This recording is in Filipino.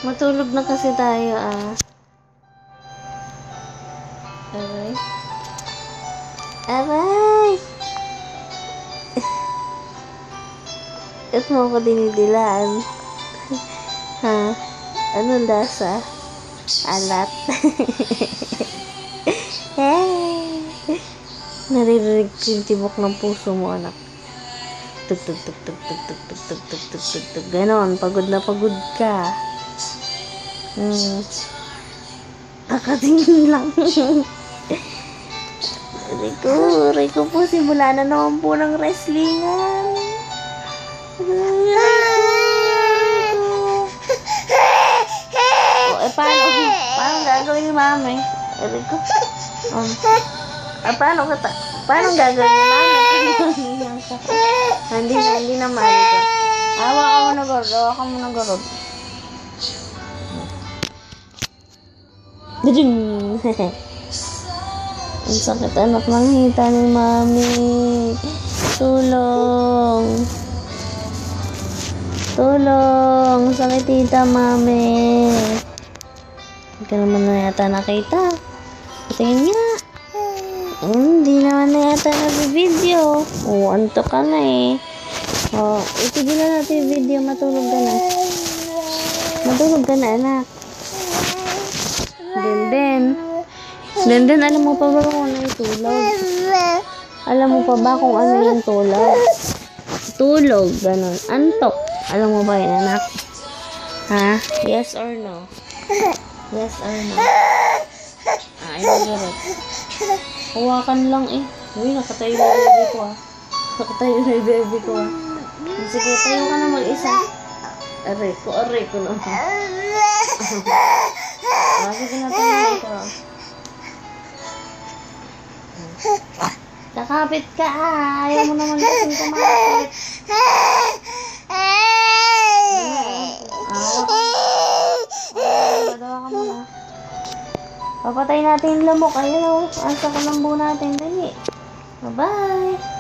Matulog na kasi tayo, ah. Aray. Aray! At mo ako dinidilaan. Ha? Anong lasa? Alat. Hey! Naririnig ko yung tibok ng puso mo, anak. Tug, tug, tug, tug, tug, tug, tug, tug, tug, tug, tug, tug. Ganon, pagod na pagod ka. Kakatingin lang. Rico po, simula na naman po ng wrestlingan. Paano gagawin ni mami? Rico? Paano gagawin ni mami? Hindi na mami. Hawa ka mo na gorod. Ang sakit, anak, ng hita ni mami. Tulong. Sakit hita, mami. Hindi ka naman na yata nakita. Tingin nga. Hindi naman na yata nag-video. Antok ka na eh. Itigil na natin yung video. Matulog ka na, anak. Denden, alam mo pa ba kung ano yung tulog? Alam mo pa ba kung ano yung tulog? Tulog, ganun. Antok. Alam mo ba yun, anak? Ha? Yes or no? Yes or no? Ayun, garot. Hawakan lang eh. Uy, nakatayo na yung baby ko ah. Sige, tayo ka na mag-isa. Aray ko lang. Sige na tayo ko. Kakapit ka ah. Ayaw mo naman kasing kumakapit. Padawa ka muna. Papatay natin yung lamok. Ayun o. Asa ko lang buo natin. Dali. Bye-bye.